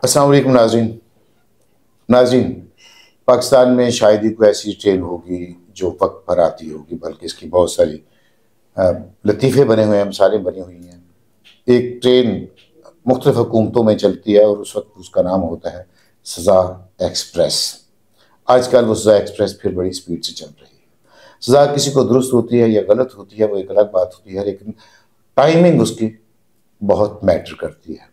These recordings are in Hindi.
अस्सलाम वालेकुम नाज़रीन। पाकिस्तान में शायद ही कोई ऐसी ट्रेन होगी जो वक्त पर आती होगी, बल्कि इसकी बहुत सारी लतीफ़े बने हुए हैं, मिसालें बनी हुई हैं। एक ट्रेन मुख्तलिफ हुकूमतों में चलती है और उस वक्त उसका नाम होता है सज़ा एक्सप्रेस। आजकल वो सज़ा एक्सप्रेस फिर बड़ी स्पीड से चल रही है। सज़ा किसी को दुरुस्त होती है या गलत होती है वो एक अलग बात होती है, लेकिन टाइमिंग उसकी बहुत मैटर करती है।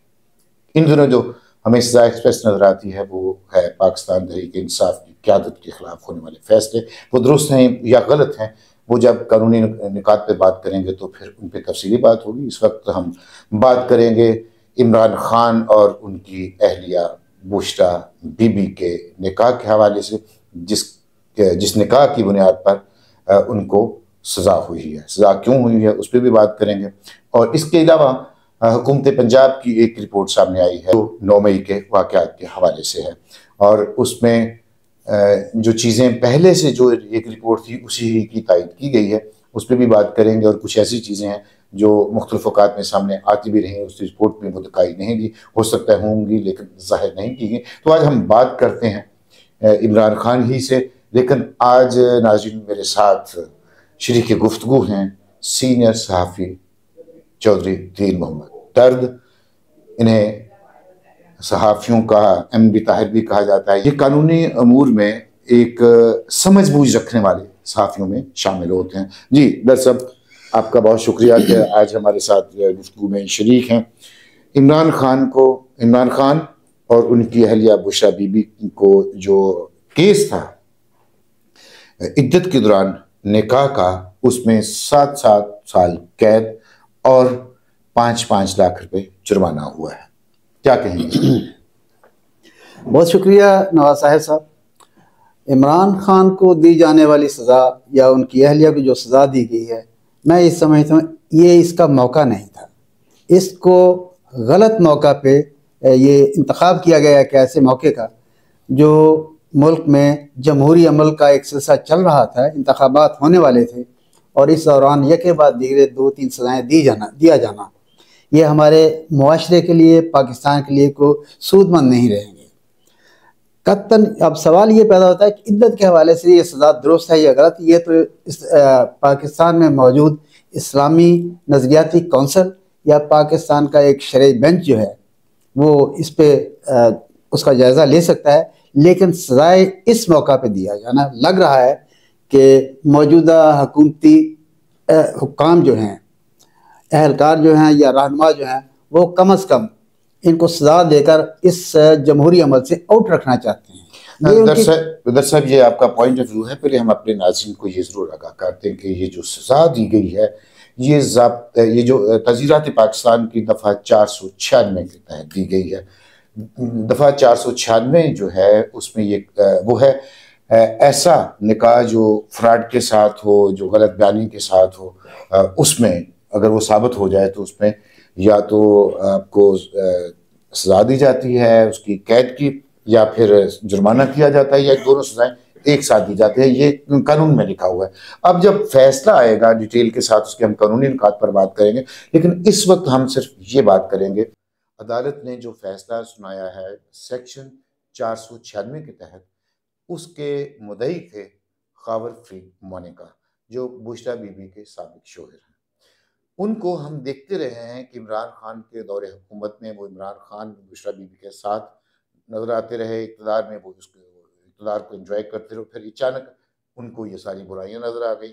इन दिनों जो हमें सज़ा एक्सप्रेस नज़र आती है वो है पाकिस्तान तहरीक इंसाफ की क़यादत के ख़िलाफ़ होने वाले फ़ैसले। वो दुरुस्त हैं या गलत हैं, वो जब कानूनी निकात पे बात करेंगे तो फिर उन पर तफसीली बात होगी। इस वक्त हम बात करेंगे इमरान खान और उनकी अहलिया बुशरा बीबी के निकाह के हवाले से, जिस निकाह की बुनियाद पर उनको सज़ा हुई है। सज़ा क्यों हुई है उस पर भी बात करेंगे। और इसके अलावा हुकूमत पंजाब की एक रिपोर्ट सामने आई है जो 9 मई के वाक़यात के हवाले से है, और उसमें जो चीज़ें पहले से जो एक रिपोर्ट थी उसी की तायद की गई है, उस पर भी बात करेंगे। और कुछ ऐसी चीज़ें हैं जो मुख्तलिफ औक़ात में सामने आती भी रहीं, उस रिपोर्ट में वो दिखाई नहीं दी, हो सकता है होंगी लेकिन ज़ाहिर नहीं की गई। तो आज हम बात करते हैं इमरान खान ही से, लेकिन आज नाज़रीन मेरे साथ शरीक गुफ्तगू हैं सीनियर सहाफ़ी चौधरी दीन मोहम्मद दर्द। इन्हें सहाफ़ियों का एमडी ताहिर भी कहा जाता है। ये कानूनी अमूर में एक समझ बूझ रखने वाले सहाफ़ियों में शामिल होते हैं। जी दर्द साहब, आपका बहुत शुक्रिया कि आज हमारे साथ गुफ्तगू में शरीक हैं। इमरान खान और उनकी अहलिया बुशरा बीबी को जो केस था इद्दत के दौरान निकाह का, उसमें 7-7 साल कैद और 5-5 लाख रुपए जुर्माना हुआ है। क्या कहेंगे? बहुत शुक्रिया नवाज साहब। इमरान खान को दी जाने वाली सज़ा या उनकी अहलिया को जो सज़ा दी गई है, मैं इस समझता हूँ ये इसका मौका नहीं था। इसको गलत मौका पे ये इंतखाब किया गया है कि ऐसे मौके का जो मुल्क में जमहूरी अमल का एक सिलसिला चल रहा था, इंतखाबात होने वाले थे, और इस दौरान यके बाद दीगरे 2-3 सज़ाएँ दिया जाना ये हमारे मुआशरे के लिए, पाकिस्तान के लिए को सूदमंद नहीं रहेंगे कत्तन। अब सवाल ये पैदा होता है कि इद्दत के हवाले से ये सज़ा दुरुस्त है या गलत। ये तो पाकिस्तान में मौजूद इस्लामी नज़रियाती कौंसल या पाकिस्तान का एक शरई बेंच जो है वो इस पर उसका जायज़ा ले सकता है, लेकिन सज़ाए इस मौका पे दिया जाना लग रहा है कि मौजूदा हुकूमती हुक्काम जो हैं, अहलकार जो हैं या रहनुमा जो हैं, वो कम अज़ कम इनको सजा देकर इस जमहूरी अमल से आउट रखना चाहते हैं। दरअसल ये आपका पॉइंट ऑफ व्यू है। पहले हम अपने नाज़रीन को ये ज़रूर आगाह करते हैं कि ये जो सज़ा दी गई है ये जो तज़ीरात पाकिस्तान की दफ़ा 496 के तहत दी गई है। दफ़ा 496 जो है उसमें ये वो है ऐसा निकाह जो फ्रॉड के साथ हो, जो गलत बयानी के साथ हो, उसमें अगर वो साबित हो जाए तो उसमें या तो आपको सज़ा दी जाती है उसकी कैद की, या फिर जुर्माना किया जाता है, या दोनों सजाएं एक साथ दी जाती है। ये कानून में लिखा हुआ है। अब जब फैसला आएगा डिटेल के साथ उसके हम कानूनी निकात पर बात करेंगे, लेकिन इस वक्त हम सिर्फ ये बात करेंगे अदालत ने जो फैसला सुनाया है सेक्शन 496 के तहत, उसके मुद्दई थे खावर फरीद मोनिका जो बुशरा बीबी के साबिक शोहर हैं। उनको हम देखते रहे हैं कि इमरान खान के दौरे हुकूमत में वो इमरान खान बुशरा बीबी के साथ नजर आते रहे, इक़्तिदार में वो उसके इक़्तिदार को एंजॉय करते रहे। फिर अचानक उनको ये सारी बुराइयां नजर आ गई।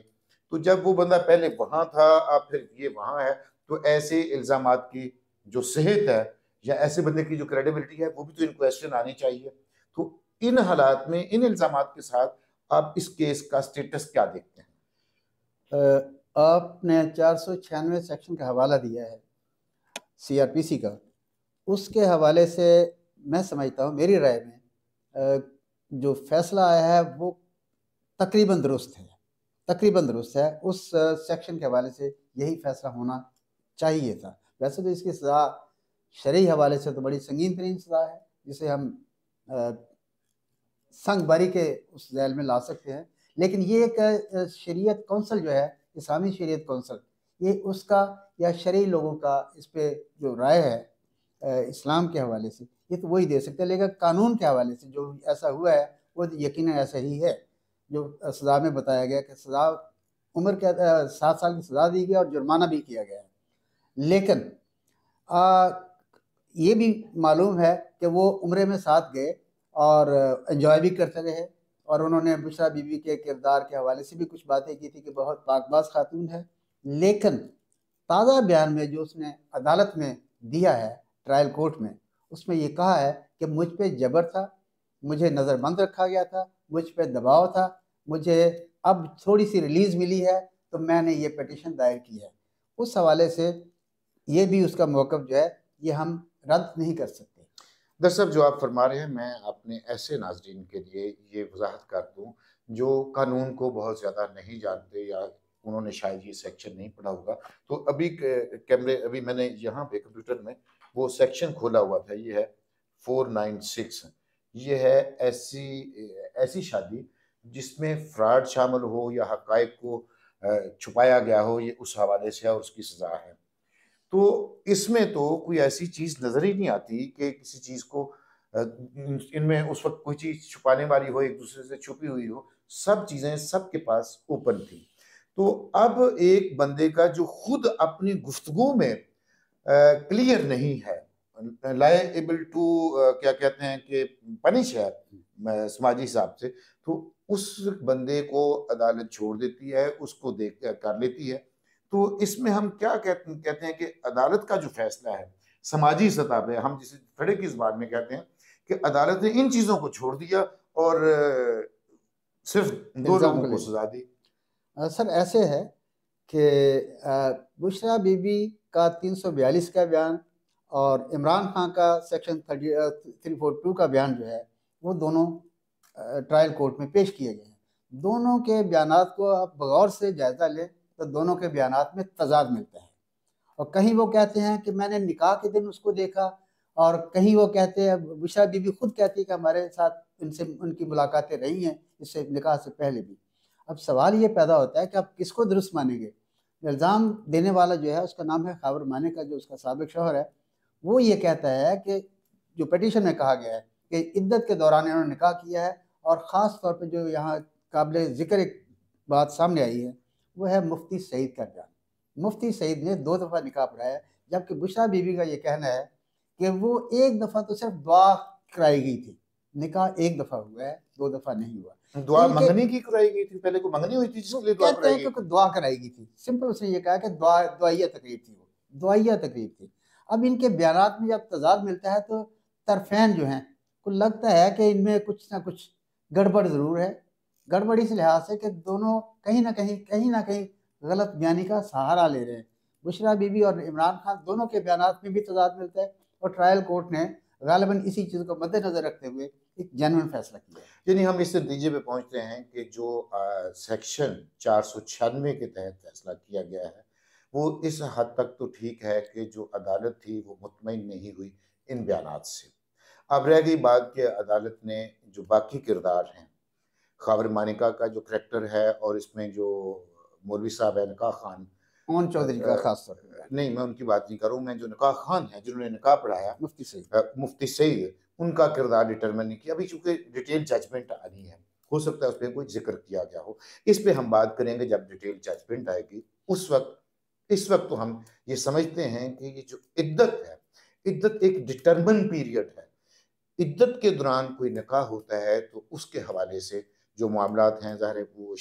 तो जब वो बंदा पहले वहाँ था अब फिर ये वहाँ है, तो ऐसे इल्ज़ामात की जो सेहत है या ऐसे बंदे की जो क्रेडिबिलिटी है वो भी तो इन क्वेश्चन आनी चाहिए। तो इन हालात में, इन इल्ज़ामात के साथ आप इस केस का स्टेटस क्या देखते हैं? आपने 496 सेक्शन का हवाला दिया है CRPC का, उसके हवाले से मैं समझता हूँ, मेरी राय में जो फैसला आया है वो तकरीबन दुरुस्त है। उस सेक्शन के हवाले से यही फैसला होना चाहिए था। वैसे तो इसकी सज़ा शरई हवाले से तो बड़ी संगीन तरीन सज़ा है, जिसे हम संग बारी के उस जेल में ला सकते हैं, लेकिन ये एक शरीयत कौंसल जो है, इस्लामी शरीयत कौंसल, ये उसका या शरई लोगों का इस पर जो राय है इस्लाम के हवाले से, ये तो वही दे सकते हैं, लेकिन कानून के हवाले से जो ऐसा हुआ है वो यकीनन ऐसा ही है जो सज़ा में बताया गया कि सज़ा उम्र के 7 साल की सज़ा दी गई और जुर्माना भी किया गया है। लेकिन ये भी मालूम है कि वो उम्रे में साथ गए और एंजॉय भी करते रहे, और उन्होंने बुशरा बीबी के किरदार के हवाले से भी कुछ बातें की थी कि बहुत पाकबाज खातून है। लेकिन ताज़ा बयान में जो उसने अदालत में दिया है ट्रायल कोर्ट में, उसमें ये कहा है कि मुझ पे जबर था, मुझे नज़रबंद रखा गया था, मुझ पे दबाव था, मुझे अब थोड़ी सी रिलीज़ मिली है तो मैंने ये पिटीशन दायर की है। उस हवाले से ये भी उसका मौक़िफ़ जो है ये हम रद्द नहीं कर सकते। दरअसल जो आप फरमा रहे हैं, मैं अपने ऐसे नाजरीन के लिए ये वजाहत कर दूँ जो कानून को बहुत ज़्यादा नहीं जानते या उन्होंने शायद ये सेक्शन नहीं पढ़ा होगा। तो अभी कैमरे अभी मैंने यहाँ पे कंप्यूटर में वो सेक्शन खोला हुआ था, ये है 496। ये है ऐसी शादी जिसमें फ्रॉड शामिल हो या हक़ाइक़ को छुपाया गया हो, ये उस हवाले से है और उसकी सज़ा है। तो इसमें तो कोई ऐसी चीज़ नज़र ही नहीं आती कि किसी चीज़ को इनमें उस वक्त कोई चीज़ छुपाने वाली हो, एक दूसरे से छुपी हुई हो। सब चीज़ें सबके पास ओपन थी। तो अब एक बंदे का जो खुद अपनी गुफ्तगू में क्लियर नहीं है, लायबल टू क्या कहते हैं कि पनिश है समाजी हिसाब से, तो उस बंदे को अदालत छोड़ देती है, उसको देख कर लेती है। तो इसमें हम क्या कहते हैं कि अदालत का जो फैसला है समाजी सतह पे, हम जिसे थड़े की ज़बान में कहते हैं कि अदालत ने इन चीज़ों को छोड़ दिया और सिर्फ 2 लोगों को सजा दी। सर ऐसे है कि बुशरा बीबी का 342 का बयान और इमरान खान का सेक्शन 342 का बयान जो है वो दोनों ट्रायल कोर्ट में पेश किए गए हैं। दोनों के बयानात को आप गौर से जायज़ा लें तो दोनों के बयानात में तजाद मिलता है। और कहीं वो कहते हैं कि मैंने निकाह के दिन उसको देखा, और कहीं वो कहते हैं, बुशरा बीबी खुद कहती है कि हमारे साथ इनसे उनकी मुलाकातें रही हैं इससे निकाह से पहले भी। अब सवाल ये पैदा होता है कि आप किसको दुरुस्त मानेंगे। इल्ज़ाम देने वाला जो है उसका नाम है खाबर माने का, जो उसका साबिक शौहर है। वो ये कहता है कि जो पिटीशन में कहा गया है कि इद्दत के दौरान इन्होंने निकाह किया है, और ख़ास तौर पर जो यहाँ काबिल ज़िक्र एक बात सामने आई है वो है मुफ्ती सईद का बयान। मुफ्ती सईद ने 2 दफ़ा निकाह पढ़ाया, जबकि बुशरा बीबी का ये कहना है कि वो एक दफ़ा तो सिर्फ दुआ कराई गई थी, निकाह एक दफ़ा हुआ है, 2 दफ़ा नहीं हुआ। दुआ मंगनी की कराई गई थी, पहले को मंगनी हुई थी जिसके लिए दुआ कराई गई थी। दुआ कराई गई थी, सिंपल उसने ये कहा कि दुआइया तकरीब थी, वो दुआइया तकरीब थी। अब इनके बयानात में जब तजाद मिलता है तो तरफैन जो हैं को लगता है कि इनमें कुछ ना कुछ गड़बड़ ज़रूर है। गड़बड़ इस लिहाज से कि दोनों कहीं ना कहीं गलत बयानी का सहारा ले रहे हैं। बुशरा बीबी और इमरान खान दोनों के बयानात में भी तजाद मिलता है, और ट्रायल कोर्ट ने गालिबन इसी चीज़ को मद्देनजर रखते हुए एक जेन्युइन फैसला किया। यानी हम इस नतीजे पे पहुंचते हैं कि जो सेक्शन 496 के तहत फैसला किया गया है वो इस हद तक तो ठीक है कि जो अदालत थी वो मुतमईन नहीं हुई इन बयानात से। अब रह गई बात कि अदालत ने जो बाकी किरदार हैं, खाबर मानिका का जो करैक्टर है और इसमें जो मौलवी साहब है नकाह खान, मोहन चौधरी का खास तौर पर, नहीं मैं उनकी बात नहीं करूँ, मैं जो नकाह खान है जिन्होंने निकाह पढ़ाया, मुफ्ती सईद, उनका किरदार डिटरमिन नहीं किया। अभी चूंकि डिटेल जजमेंट आनी है, हो सकता है उस पर कोई जिक्र किया गया हो, इस पे हम बात करेंगे जब डिटेल जजमेंट आएगी उस वक्त। इस वक्त तो हम ये समझते हैं कि ये जो इद्दत है, इद्दत एक डिटरमिन पीरियड है। इद्दत के दौरान कोई निकाह होता है तो उसके हवाले से जो मामलात हैं, ज़ाहिर है वो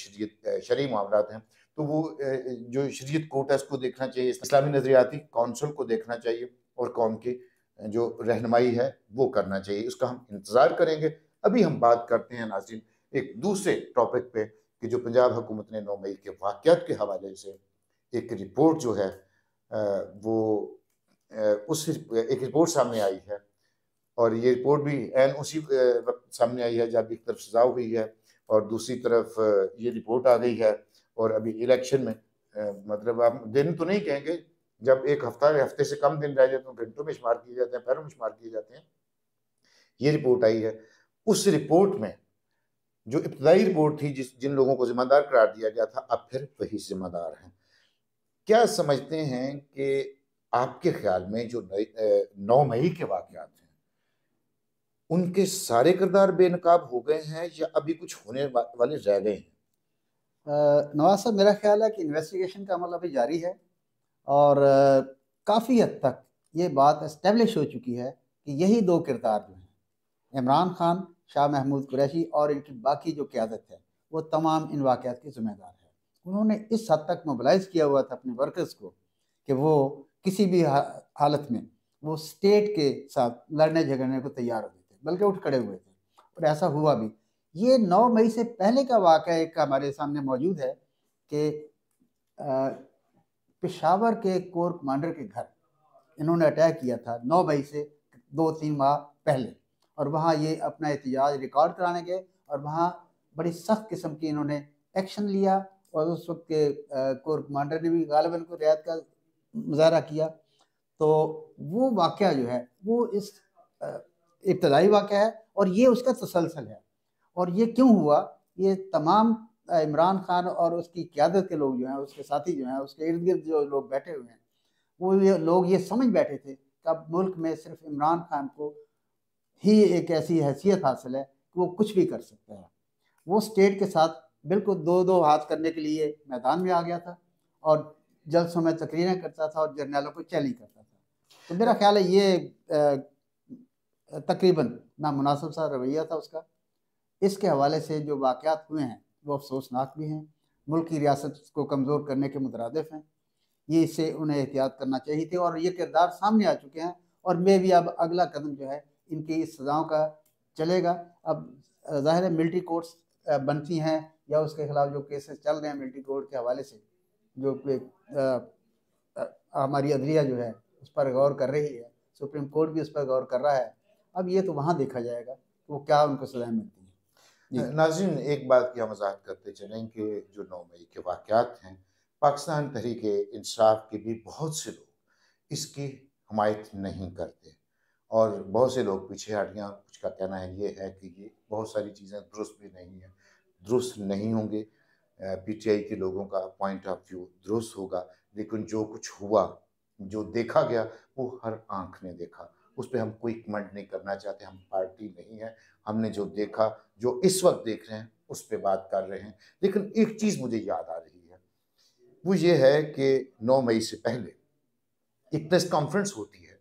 शरई मामलात हैं, तो वो जो शरीयत कोर्ट है उसको देखना चाहिए, इस्लामी नज़रियाती कौंसल को देखना चाहिए और कौम की जो रहनुमाई है वो करना चाहिए। उसका हम इंतज़ार करेंगे। अभी हम बात करते हैं नाज़रीन एक दूसरे टॉपिक पे कि जो पंजाब हुकूमत ने 9 मई के वाक़यात के हवाले से एक रिपोर्ट जो है वो उस एक रिपोर्ट सामने आई है, और ये रिपोर्ट भी एन उसी वक्त सामने आई है जब एक तरफ सजा हुई है और दूसरी तरफ ये रिपोर्ट आ गई है। और अभी इलेक्शन में मतलब आप दिन तो नहीं कहेंगे, जब एक हफ्ते से कम दिन रह जाते हैं घंटों में शुमार किए जाते हैं, पैरों में शुमार किए जाते हैं। ये रिपोर्ट आई है। उस रिपोर्ट में जो इब्तदाई रिपोर्ट थी जिन लोगों को जिम्मेदार करार दिया गया था, अब फिर वही जिम्मेदार हैं। क्या समझते हैं कि आपके ख्याल में जो 9 मई के वाक़यात हैं उनके सारे किरदार बेनकाब हो गए हैं या अभी कुछ होने वाले रह गए हैं? नवाज साहब, मेरा ख्याल है कि इन्वेस्टिगेशन का अमल अभी जारी है और काफ़ी हद तक ये बात एस्टेब्लिश हो चुकी है कि यही दो किरदार जो हैं, इमरान खान, शाह महमूद कुरैशी और इनकी बाकी जो क़यादत है, वो तमाम इन वाक़यात के ज़िम्मेदार है। उन्होंने इस हद तक मोबिलाइज़ किया हुआ था अपने वर्कर्स को कि वो किसी भी हालत में वो स्टेट के साथ लड़ने झगड़ने को तैयार हो गए थे, बल्कि उठ खड़े हुए थे, और ऐसा हुआ भी। ये 9 मई से पहले का वाक़या एक हमारे सामने मौजूद है कि पेशावर के कोर कमांडर के घर इन्होंने अटैक किया था 9 मई से 2-3 माह पहले, और वहाँ ये अपना एहतजाज रिकॉर्ड कराने गए और वहाँ बड़ी सख्त किस्म की इन्होंने एक्शन लिया, और उस वक्त के कोर कमांडर ने भी गालिबन को रियायत का मुजाहरा किया। तो वो वाक़या जो है वो इस इब्तदाई वाक़या है और ये उसका तसलसल है। और ये क्यों हुआ, ये तमाम इमरान खान और उसकी क़यादत के लोग जो हैं, उसके साथी जो हैं, उसके इर्द गिर्द जो लोग बैठे हुए हैं, वो ये लोग ये समझ बैठे थे कि अब मुल्क में सिर्फ इमरान खान को ही एक ऐसी हैसियत हासिल है कि वो कुछ भी कर सकता है। वो स्टेट के साथ बिल्कुल दो दो हाथ करने के लिए मैदान में आ गया था और जलसों में तकरीरें करता था और जर्नलों को चैलेंज करता था। तो मेरा ख्याल है ये तकरीबन नामुनासिब सा रवैया था उसका। इसके हवाले से जो वाक़यात हुए हैं वो अफसोसनाक भी हैं, मुल्क की रियासत को कमज़ोर करने के मुतरादिफ हैं। ये इससे उन्हें एहतियात करना चाहिए थे और ये किरदार सामने आ चुके हैं, और मैं भी अब अगला कदम जो है इनकी इस सज़ाओं का चलेगा। अब ज़ाहिर है मिलिट्री कोर्ट्स बनती हैं या उसके खिलाफ जो केसेस चल रहे हैं मिलिट्री कोर्ट के हवाले से, जो हमारी अदलिया जो है उस पर गौर कर रही है, सुप्रीम कोर्ट भी उस पर गौर कर रहा है। अब ये तो वहाँ देखा जाएगा कि वो क्या उनको सज़ाएँ मिलती हैं। नाज़रीन, एक बात की हम वज़ाहत करते चलें कि जो 9 मई के वाक़यात हैं, पाकिस्तान तहरीक-ए-इंसाफ के भी बहुत से लोग इसकी हमायत नहीं करते और बहुत से लोग पीछे हट गए। कुछ का कहना है ये है कि ये बहुत सारी चीज़ें दुरुस्त भी नहीं हैं, दुरुस्त नहीं होंगे। पीटीआई के लोगों का पॉइंट ऑफ व्यू दुरुस्त होगा, लेकिन जो कुछ हुआ, जो देखा गया, वो हर आँख ने देखा। उस पे हम कोई कमेंट नहीं करना चाहते, हम पार्टी नहीं है। हमने जो देखा, जो इस वक्त देख रहे हैं, उस पे बात कर रहे हैं। लेकिन एक चीज़ मुझे याद आ रही है, वो ये है कि 9 मई से पहले एक प्रेस कॉन्फ्रेंस होती है।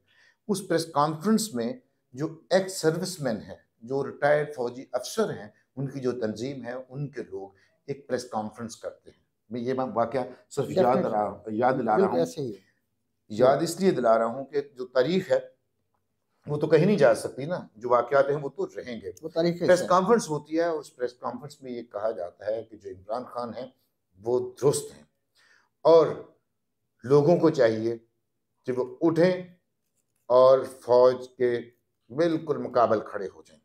उस प्रेस कॉन्फ्रेंस में जो एक्स सर्विसमैन हैं, जो रिटायर्ड फौजी अफसर हैं, उनकी जो तंजीम है, उनके लोग एक प्रेस कॉन्फ्रेंस करते हैं। मैं ये वाक़या सिर्फ याद दिला रहा हूँ। ऐसे ही है। याद इसलिए दिला रहा हूँ कि जो तारीख है वो तो कहीं नहीं जा सकती ना, जो वाक़यात हैं वो तो रहेंगे। वो तारीख प्रेस कॉन्फ्रेंस होती है, उस प्रेस कॉन्फ्रेंस में ये कहा जाता है कि जो इमरान खान हैं वो दुरुस्त हैं और लोगों को चाहिए कि वो उठें और फौज के बिल्कुल मुकाबल खड़े हो जाएं।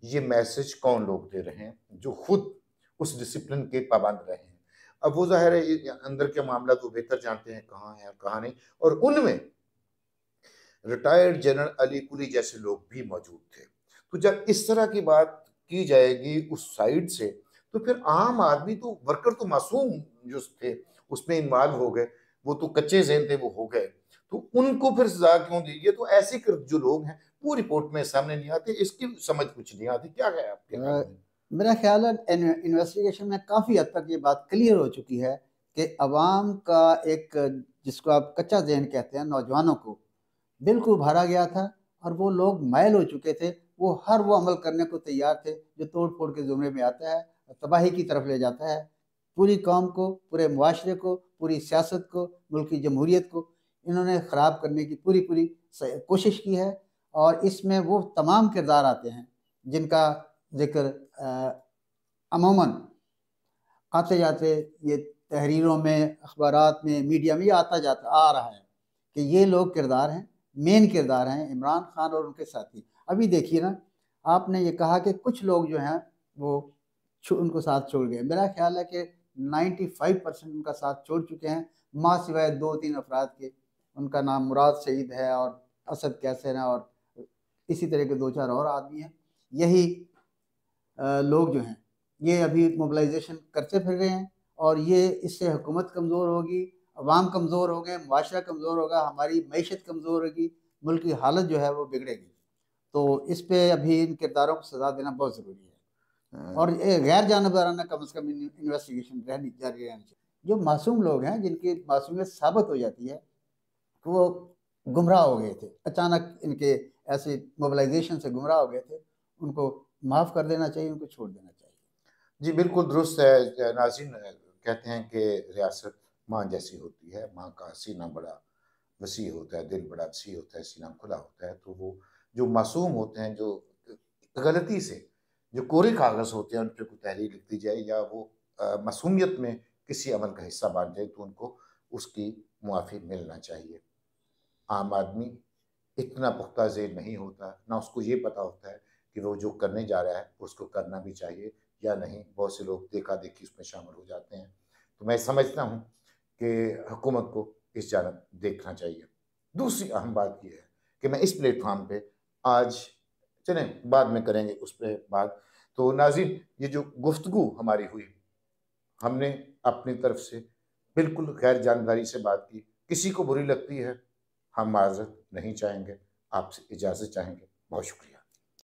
ये मैसेज कौन लोग दे रहे हैं? जो खुद उस डिसिप्लिन के पाबंद रहे हैं। अब वो ज़ाहिर है अंदर के मामला तो बेहतर जानते हैं कहाँ है और कहाँ नहीं, और उनमें रिटायर्ड जनरल अली कुली जैसे लोग भी मौजूद थे। तो जब इस तरह की बात की जाएगी उस साइड से, तो फिर आम आदमी तो, वर्कर तो मासूम जो थे उसमें इन्वॉल्व हो गए, वो तो कच्चे ज़हन थे, वो हो गए, तो उनको फिर सजा क्यों दी? ये तो ऐसे जो लोग हैं वो रिपोर्ट में सामने नहीं आते, इसकी समझ कुछ नहीं आती। क्या है आपके ख्याल में? मेरा ख्याल है इन्वेस्टिगेशन में काफ़ी हद तक ये बात क्लियर हो चुकी है कि अवाम का एक, जिसको आप कच्चा जहन कहते हैं, नौजवानों को बिल्कुल भरा गया था और वो लोग मायल हो चुके थे। वो हर वो अमल करने को तैयार थे जो तोड़ फोड़ के ज़ुमरे में आता है, तबाही की तरफ ले जाता है पूरी कौम को, पूरे मुआशरे को, पूरी सियासत को, मुल्क की जमहूरियत को। इन्होंने ख़राब करने की पूरी पूरी कोशिश की है और इसमें वो तमाम किरदार आते हैं जिनका जिक्र अमूमन आते जाते ये तहरीरों में, अखबारात में, मीडिया में ये आता जाता आ रहा है कि ये लोग किरदार हैं, मेन किरदार हैं इमरान खान और उनके साथी। अभी देखिए ना, आपने ये कहा कि कुछ लोग जो हैं वो उनको साथ छोड़ गए। मेरा ख्याल है कि 95% उनका साथ छोड़ चुके हैं, माँ सिवाय 2-3 अफराद के। उनका नाम मुराद सईद है और असद कैसर है और इसी तरह के 2-4 और आदमी हैं। यही लोग जो हैं ये अभी मोबिलाइजेशन करते फिर रहे हैं और ये इससे हुकूमत कमज़ोर होगी, अवाम कमज़ोर हो गए, मुआशरा कमज़ोर होगा, हमारी मईशत कमज़ोर होगी, मुल्क की हालत जो है वो बिगड़ेगी। तो इस पे अभी इन किरदारों को सजा देना बहुत ज़रूरी है। और ये गैर जानबदाराना कम से कम इन्वेस्टिगेशन जारी रहनी चाहिए। जो मासूम लोग हैं जिनकी मासूमियत साबित हो जाती है कि वो गुमराह हो गए थे, अचानक इनके ऐसे मोबिलाइजेशन से गुमराह हो गए थे, उनको माफ़ कर देना चाहिए, उनको छोड़ देना चाहिए। जी बिल्कुल दुरुस्त है नाज़रीन। कहते हैं कि रियासत माँ जैसी होती है, माँ का सीना बड़ा वसी होता है, दिल बड़ा वसी होता है, सीना खुला होता है। तो वो जो मासूम होते हैं, जो गलती से जो कोरे कागज़ होते हैं उन पर कोई तहरीर लिख दी जाए या वो मासूमियत में किसी अमल का हिस्सा बन जाए तो उनको उसकी मुआफ़ी मिलना चाहिए। आम आदमी इतना पुख्ता ज़ेहन नहीं होता, ना उसको ये पता होता है कि वो जो करने जा रहा है उसको करना भी चाहिए या नहीं। बहुत से लोग देखा-देखी उसमें शामिल हो जाते हैं। तो मैं समझता हूँ कि हुकूमत को इस जानब देखना चाहिए। दूसरी अहम बात ये है कि मैं इस प्लेटफ़ॉर्म पे आज, चलें बाद में करेंगे उस पे बात। तो नाज़रीन, ये जो गुफ्तगू हमारी हुई, हमने अपनी तरफ से बिल्कुल गैर जानकारी से बात की। किसी को बुरी लगती है, हम माज़रत नहीं चाहेंगे, आपसे इजाज़त चाहेंगे। बहुत शुक्रिया।